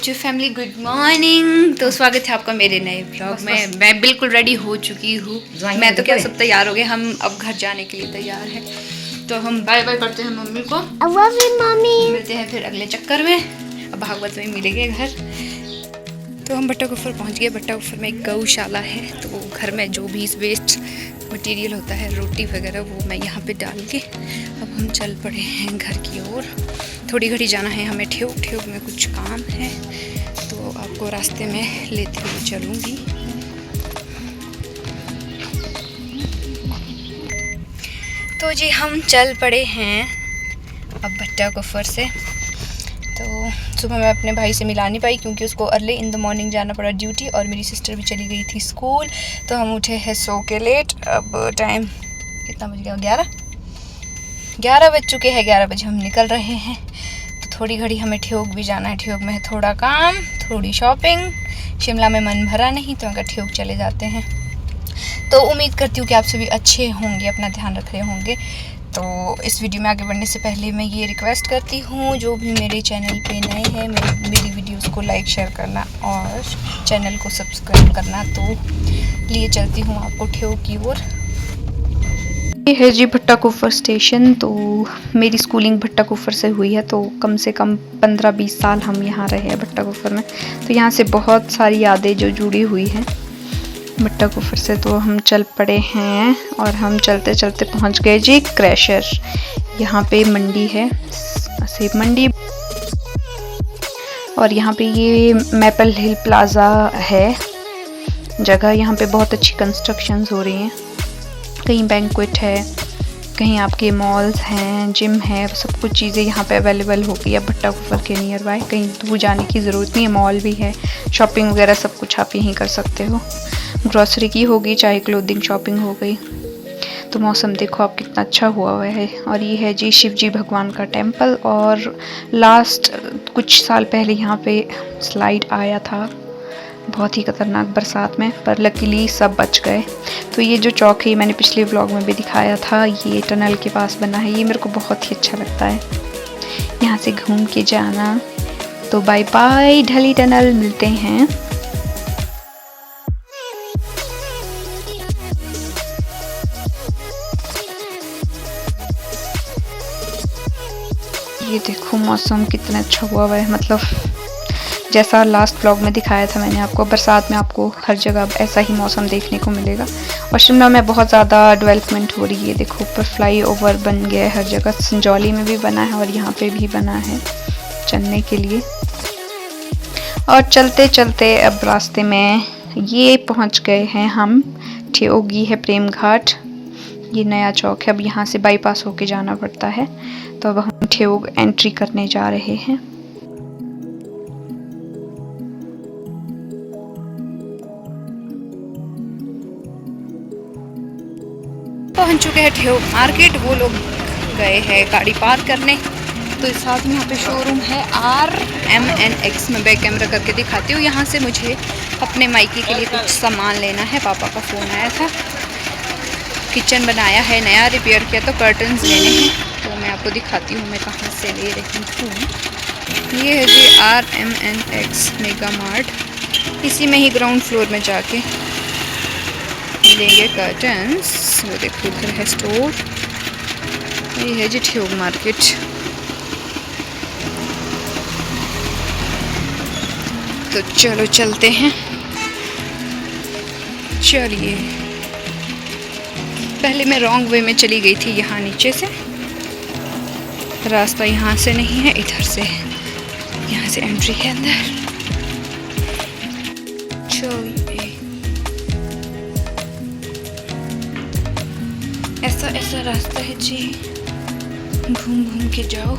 To family, good morning. तो स्वागत है आपका मेरे नए ब्लॉग में। मैं बिल्कुल रेडी हो चुकी हूँ। मैं तो क्या, सब तैयार हो गए। हम अब घर जाने के लिए तैयार हैं। तो हम बाय बाय करते हैं मम्मी को। मम्मी मिलते हैं फिर अगले चक्कर में। अब भागवत में मिलेंगे घर। तो हम भट्टा कुफर पहुँच गए। भट्टा कुफर में एक गौशाला है, तो घर में जो भी वेस्ट मटेरियल होता है, रोटी वगैरह, वो मैं यहाँ पे डाल के अब हम चल पड़े हैं घर की ओर। थोड़ी घड़ी जाना है हमें ठेउक। ठेउक में कुछ काम है, तो आपको रास्ते में लेते हुए चलूँगी। तो जी हम चल पड़े हैं अब भट्टा कुफर से। तो सुबह मैं अपने भाई से मिला नहीं पाई क्योंकि उसको अर्ली इन द मॉर्निंग जाना पड़ा ड्यूटी, और मेरी सिस्टर भी चली गई थी स्कूल। तो हम उठे हैं सो के लेट। अब टाइम कितना बज गया? 11 बज चुके हैं। 11 बजे हम निकल रहे हैं। तो थोड़ी घड़ी हमें ठेउक भी जाना है। ठेउक में है थोड़ा काम, थोड़ी शॉपिंग। शिमला में मन भरा नहीं, तो अगर ठेउक चले जाते हैं। तो उम्मीद करती हूँ कि आप सभी अच्छे होंगे, अपना ध्यान रख रहे होंगे। तो इस वीडियो में आगे बढ़ने से पहले मैं ये रिक्वेस्ट करती हूँ, जो भी मेरे चैनल पे नए हैं, मेरी वीडियोस को लाइक शेयर करना और चैनल को सब्सक्राइब करना। तो लिए चलती हूँ आपको ठेउक की ओर। ये है जी भट्टा कुफर स्टेशन। तो मेरी स्कूलिंग भट्टा कुफर से हुई है, तो कम से कम 15-20 साल हम यहाँ रहे हैं भट्टा कुफर में। तो यहाँ से बहुत सारी यादें जो जुड़ी हुई हैं भट्टा कुफर से। तो हम चल पड़े हैं और हम चलते चलते पहुंच गए जी क्रैशर। यहाँ पे मंडी है, सेब मंडी। और यहाँ पे ये मैपल हिल प्लाजा है जगह। यहाँ पे बहुत अच्छी कंस्ट्रक्शंस हो रही हैं। कहीं बैंक्वेट है, कहीं आपके मॉल्स हैं, जिम है, सब कुछ चीज़ें यहाँ पे अवेलेबल हो गई है भट्टा कुफर के नियर बाय। कहीं दूर जाने की ज़रूरत नहीं है। मॉल भी है, शॉपिंग वगैरह सब कुछ आप यहीं कर सकते हो। ग्रॉसरी की होगी, चाहे क्लोथिंग शॉपिंग हो गई। तो मौसम देखो आप कितना अच्छा हुआ है। और ये है जी शिव जी भगवान का टेम्पल। और लास्ट कुछ साल पहले यहाँ पे स्लाइड आया था, बहुत ही खतरनाक बरसात में, पर लकीली सब बच गए। तो ये जो चौक है, मैंने पिछले व्लॉग में भी दिखाया था, ये टनल के पास बना है। ये मेरे को बहुत ही अच्छा लगता है यहाँ से घूम के जाना। तो बाय बाय ढली टनल, मिलते हैं। ये देखो मौसम कितना अच्छा हुआ है। मतलब जैसा लास्ट व्लॉग में दिखाया था मैंने आपको, बरसात में आपको हर जगह ऐसा ही मौसम देखने को मिलेगा। और शिमला में बहुत ज़्यादा डेवलपमेंट हो रही है। देखो ऊपर फ्लाई ओवर बन गया है हर जगह। संजौली में भी बना है और यहाँ पे भी बना है चलने के लिए। और चलते चलते अब रास्ते में ये पहुँच गए हैं हम ठेउक। ये है प्रेम घाट, ये नया चौक है। अब यहाँ से बाईपास होके जाना पड़ता है। तो अब हम ठेउक एंट्री करने जा रहे हैं। पहुंच चुके हैं ठेउक मार्केट। वो लोग गए हैं गाड़ी पार्क करने। तो इस साथ में यहाँ पे शोरूम है RMNX। में बैक कैमरा करके दिखाती हूँ। यहाँ से मुझे अपने मायके के लिए कुछ सामान लेना है। पापा का फ़ोन आया था, किचन बनाया है नया, रिपेयर किया, तो कर्टन्स लेने हैं। तो मैं आपको दिखाती हूँ मैं कहाँ से ले रही हूँ। ये है जी RMNX मेगा मार्ट। इसी में ही ग्राउंड फ्लोर में जाके लेंगे कर्टन्स। वो देखो उधर है स्टोर। ये है जी ठेउक मार्केट। तो चलो चलते हैं। चलिए, पहले मैं रॉन्ग वे में चली गई थी, यहाँ नीचे से। रास्ता यहाँ से नहीं है, इधर से। यहाँ से एंट्री है अंदर। चलिए, ऐसा रास्ता है जी। घूम घूम के जाओ।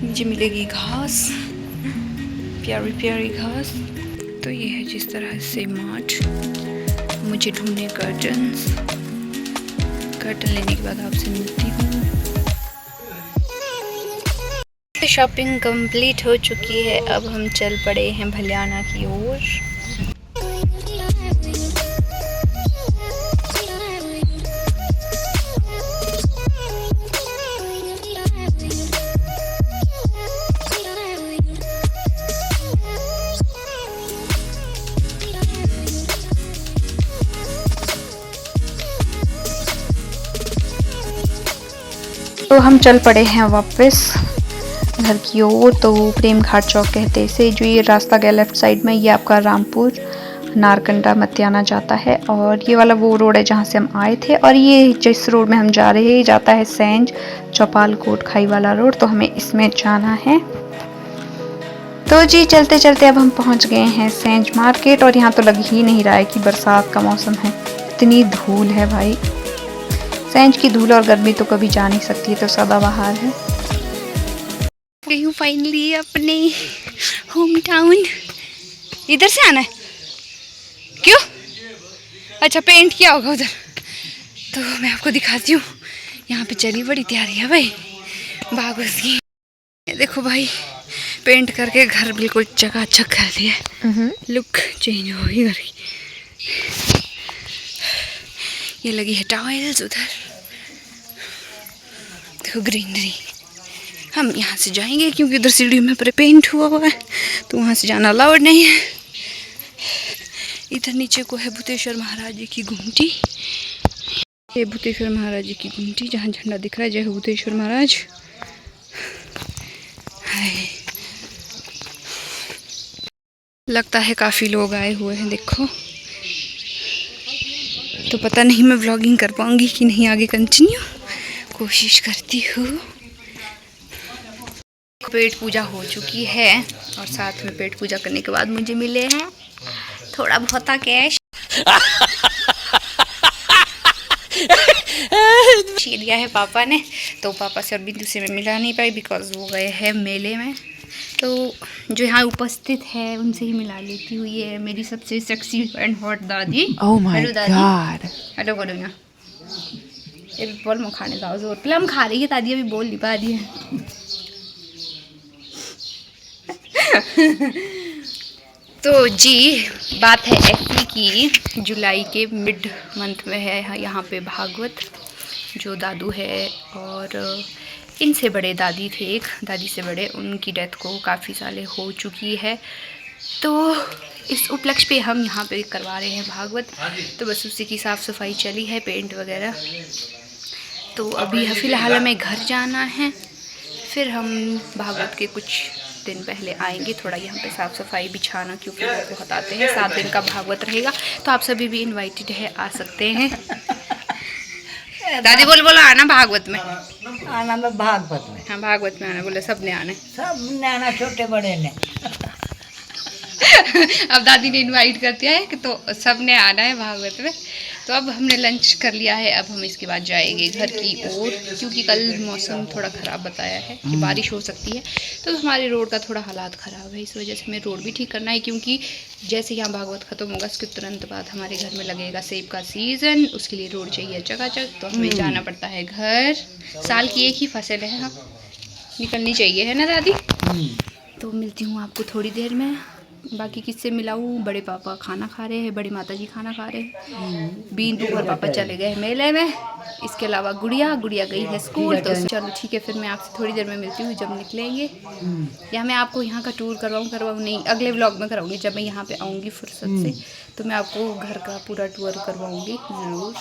मुझे मिलेगी घास, प्यारी प्यारी घास। तो ये है जिस तरह से मार्ट। मुझे ढूंढने कर्टन्स। कर्टन लेने के बाद आपसे मिलती हूँ। शॉपिंग कंप्लीट हो चुकी है। अब हम चल पड़े हैं भलियाना की ओर। तो हम चल पड़े हैं वापस घर की ओर। तो प्रेम घाट चौक कहते से जो ये रास्ता गया लेफ्ट साइड में, ये आपका रामपुर नारकंडा मतियाना जाता है, और ये वाला वो रोड है जहाँ से हम आए थे, और ये जिस रोड में हम जा रहे हैं जाता है सेंज चौपाल कोट खाई वाला रोड, तो हमें इसमें जाना है। तो जी चलते चलते अब हम पहुँच गए हैं सेंज मार्केट, और यहाँ तो लग ही नहीं रहा है कि बरसात का मौसम है, इतनी धूल है भाई। सेंज की धूल और गर्मी तो कभी जा नहीं सकती, तो सदाबहार है। गई हूँ फाइनली अपने होम टाउन। इधर से आना है क्यों? अच्छा पेंट किया होगा उधर, तो मैं आपको दिखाती हूँ। यहाँ पे चली बड़ी तैयारी है भाई बागोस की। देखो भाई पेंट करके घर बिल्कुल चकाचक कर दिया, लुक चेंज हो गई घर की। ये लगी है टाइल्स उधर, देखो ग्रीनरी। हम यहाँ से जाएंगे क्योंकि उधर सीढ़ी में पूरे पेंट हुआ है, तो वहाँ से जाना अलाउड नहीं है। इधर नीचे को है भूतेश्वर महाराज जी की गुमटी। ये भूतेश्वर महाराज जी की गुमटी, जहाँ झंडा दिख रहा है जय हो भूतेश्वर महाराज। लगता है काफ़ी लोग आए हुए हैं देखो, तो पता नहीं मैं व्लॉगिंग कर पाऊंगी कि नहीं, आगे कंटिन्यू कोशिश करती हूँ। पेट पूजा हो चुकी है, और साथ में पेट पूजा करने के बाद मुझे मिले हैं थोड़ा बहुत कैश। दिया है पापा ने, तो पापा से और बिंदु से मैं मिला नहीं पाई बिकॉज वो गए हैं मेले में। तो जो यहाँ उपस्थित है उनसे ही मिला लेती हूँ। ये है मेरी सबसे सेक्सी एंड हॉट दादी। Oh my हेलो दादी। God. हेलो करो यहाँ। ये बोल मैं खाने जाओ जोर पहले हम खा रही है, दादी अभी बोल नहीं पा रही है। तो जी बात है ऐसी कि जुलाई के मिड मंथ में है यहाँ पे भागवत। जो दादू है और इनसे बड़े दादी थे, एक दादी से बड़े, उनकी डेथ को काफ़ी सालें हो चुकी है। तो इस उपलक्ष्य पे हम यहाँ पे करवा रहे हैं भागवत। तो बस उसी की साफ़ सफाई चली है, पेंट वगैरह। तो अभी फ़िलहाल हमें घर जाना है, फिर हम भागवत के कुछ दिन पहले आएंगे। थोड़ा यहाँ पे साफ़ सफाई बिछाना, क्योंकि वो बहुत आते हैं। 7 दिन का भागवत रहेगा, तो आप सभी भी इनवाइटेड है, आ सकते हैं। दादी बोलो आना भागवत में, आना में भागवत में। हाँ भागवत में आना, बोले सब ने आना है, सब ने आना, छोटे बड़े ने। अब दादी ने इनवाइट कर दिया है कि तो सब ने आना है भागवत में। तो अब हमने लंच कर लिया है, अब हम इसके बाद जाएंगे घर की ओर, क्योंकि कल मौसम थोड़ा ख़राब बताया है कि बारिश हो सकती है। तो हमारे रोड का थोड़ा हालात ख़राब है, इस वजह से हमें रोड भी ठीक करना है। क्योंकि जैसे यहाँ भागवत ख़त्म होगा उसके तुरंत बाद हमारे घर में लगेगा सेब का सीज़न, उसके लिए रोड चाहिए चकाचक। तो हमें जाना पड़ता है घर। साल की एक ही फसल है, हाँ निकलनी चाहिए, है ना दादी। तो मिलती हूँ आपको थोड़ी देर में। बाकी किससे मिलाऊँ? बड़े पापा खाना खा रहे हैं, बड़ी माता जी खाना खा रहे हैं, बिंदु और पापा चले गए मेले में। इसके अलावा गुड़िया गई है स्कूल। तो चलो ठीक है, फिर मैं आपसे थोड़ी देर में मिलती हूँ जब निकलेंगे। या मैं आपको यहाँ का टूर करवाऊँ नहीं, अगले व्लॉग में कराऊँगी जब मैं यहाँ पे आऊँगी फुर्सत से, तो मैं आपको घर का पूरा टूर करवाऊँगी ज़रूर।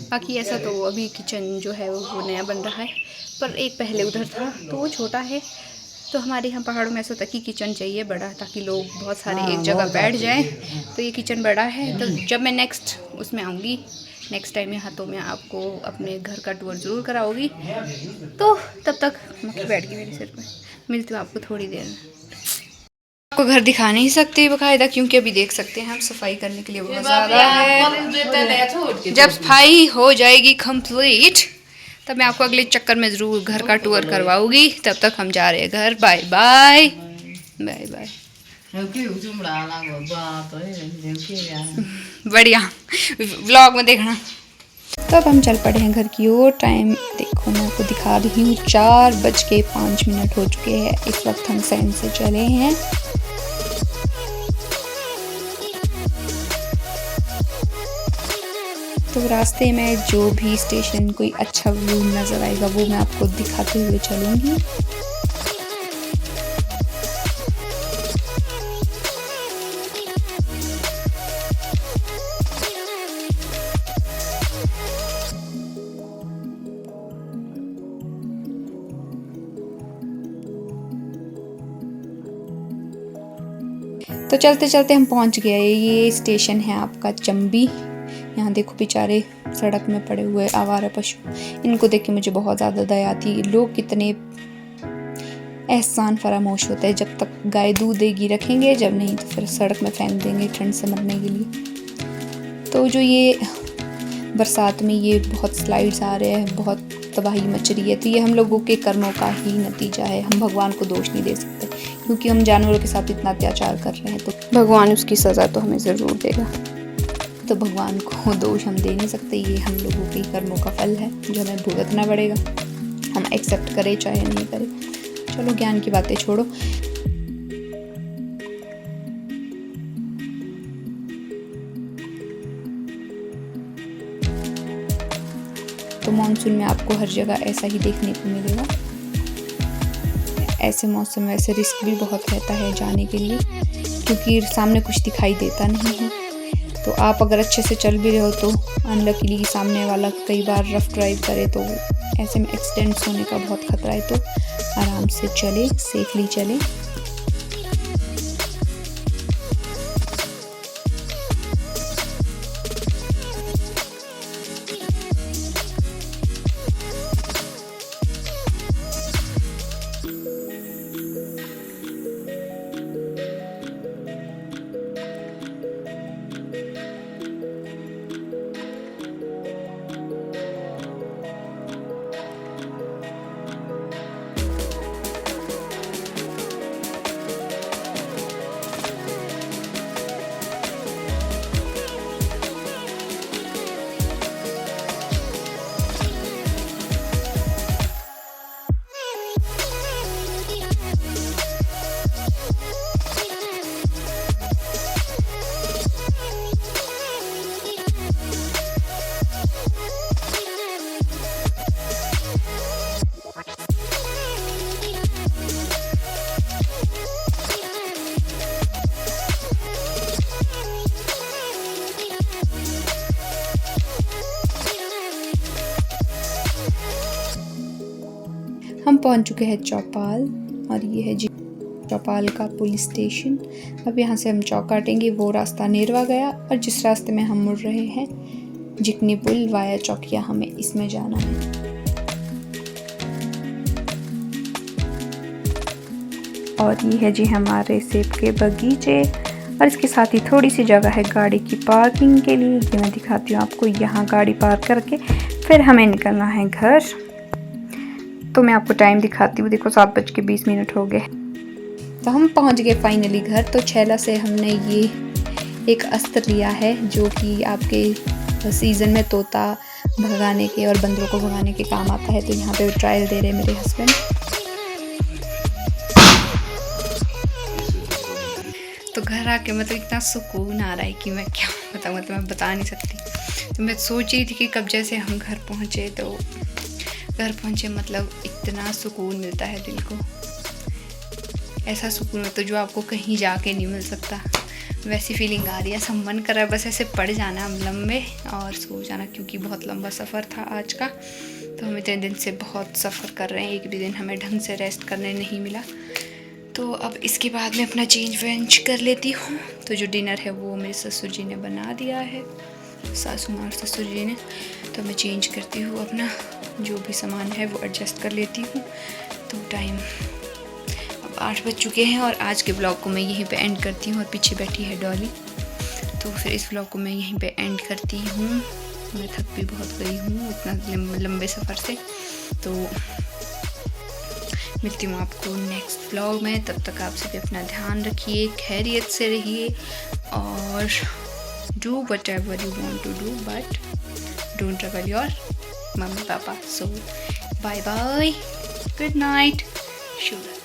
बाकी ऐसा तो अभी किचन जो है वो नया बन रहा है, पर एक पहले उधर था तो वो छोटा है। तो हमारे यहाँ पहाड़ों में ऐसा होता है कि किचन चाहिए बड़ा, ताकि लोग बहुत सारे एक जगह बैठ जाएं। तो ये किचन बड़ा है, तो जब मैं नेक्स्ट उसमें आऊँगी नेक्स्ट टाइम यहाँ, तो मैं आपको अपने घर का टूर ज़रूर कराऊँगी। तो तब तक मक्खी बैठ गई मेरे सिर पे, मिलती हूँ आपको थोड़ी देर में। आपको घर दिखा नहीं सकते बकायदा, क्योंकि अभी देख सकते हैं हम सफाई करने के लिए बहुत ज़्यादा है। जब सफाई हो जाएगी कंप्लीट तब मैं आपको अगले चक्कर में ज़रूर घर का टूर करवाऊंगी। तब तक हम जा रहे हैं घर। Bye bye bye bye. बढ़िया व्लॉग में देखना। तो अब हम चल पड़े हैं घर की ओर। टाइम देखो मैं आपको दिखा रही हूँ, 4:05 हो चुके हैं। इस वक्त हम सैन से चले हैं। तो रास्ते में जो भी स्टेशन कोई अच्छा व्यू नज़र आएगा वो मैं आपको दिखाते हुए चलूँगी। तो चलते चलते हम पहुंच गए। ये स्टेशन है आपका चंबी। यहाँ देखो बेचारे सड़क में पड़े हुए आवारा पशु, इनको देख के मुझे बहुत ज़्यादा दया आती है। लोग कितने एहसान फरामोश होते हैं, जब तक गाय दूध देगी रखेंगे, जब नहीं तो फिर सड़क में फेंक देंगे ठंड से मरने के लिए। तो जो ये बरसात में ये बहुत स्लाइड्स आ रहे हैं, बहुत तबाही मच रही है, तो ये हम लोगों के कर्मों का ही नतीजा है। हम भगवान को दोष नहीं दे सकते, क्योंकि हम जानवरों के साथ इतना अत्याचार कर रहे हैं, तो भगवान उसकी सज़ा तो हमें ज़रूर देगा। तो भगवान को दोष हम दे नहीं सकते, ये हम लोगों के कर्मों का फल है जो हमें भुगतना पड़ेगा, हम एक्सेप्ट करें चाहे नहीं करें। चलो ज्ञान की बातें छोड़ो। तो मानसून में आपको हर जगह ऐसा ही देखने को मिलेगा। ऐसे मौसम में ऐसे रिस्क भी बहुत रहता है जाने के लिए, क्योंकि सामने कुछ दिखाई देता नहीं है। तो आप अगर अच्छे से चल भी रहे हो तो अनलकीली सामने वाला कई बार रफ ड्राइव करे, तो ऐसे में एक्सीडेंट्स होने का बहुत खतरा है। तो आराम से चले, सेफली चले। हम पहुंच चुके हैं चौपाल, और ये है जी चौपाल का पुलिस स्टेशन। अब यहाँ से हम चौक काटेंगे, वो रास्ता नेरवा गया, और जिस रास्ते में हम मुड़ रहे हैं जिकनी पुल वाया चौकिया, हमें इसमें जाना है। और ये है जी हमारे सेब के बगीचे, और इसके साथ ही थोड़ी सी जगह है गाड़ी की पार्किंग के लिए। ये मैं दिखाती हूँ आपको। यहाँ गाड़ी पार्क करके फिर हमें निकलना है घर। तो मैं आपको टाइम दिखाती हूँ। देखो 7:20 हो गए। तो हम पहुँच गए फाइनली घर। तो छैला से हमने ये एक अस्त्र लिया है, जो कि आपके सीज़न में तोता भगाने के और बंदरों को भगाने के काम आता है। तो यहाँ पे ट्रायल दे रहे हैं मेरे हस्बैंड। तो घर आके मतलब इतना सुकून आ रहा है कि मैं क्या बताऊँ, मतलब मैं बता नहीं सकती। तो मैं सोच रही थी कि कब जैसे हम घर पहुँचे, तो घर पहुँचे मतलब इतना सुकून मिलता है दिल को। ऐसा सुकून तो जो आपको कहीं जाके नहीं मिल सकता, वैसी फीलिंग आ रही है। सब मन कर रहा है बस ऐसे पड़ जाना लंबे और सो जाना, क्योंकि बहुत लंबा सफ़र था आज का। तो हम इतने दिन से बहुत सफ़र कर रहे हैं, एक भी दिन हमें ढंग से रेस्ट करने नहीं मिला। तो अब इसके बाद मैं अपना चेंज वेंज कर लेती हूँ। तो जो डिनर है वो मेरे ससुर जी ने बना दिया है, सासू माँ और ससुर जी ने। तो मैं चेंज करती हूँ, अपना जो भी सामान है वो एडजस्ट कर लेती हूँ। तो टाइम अब 8 बज चुके हैं, और आज के ब्लॉग को मैं यहीं पे एंड करती हूँ। और पीछे बैठी है डॉली। तो फिर इस ब्लॉग को मैं यहीं पे एंड करती हूँ। मैं थक भी बहुत गई हूँ इतना लंबे सफ़र से। तो मिलती हूँ आपको नेक्स्ट ब्लॉग में। तब तक आप सभी अपना ध्यान रखिए, खैरियत से रहिए, और do whatever you want to do, but don't trouble your mummy papa. So bye bye, good night, Shura.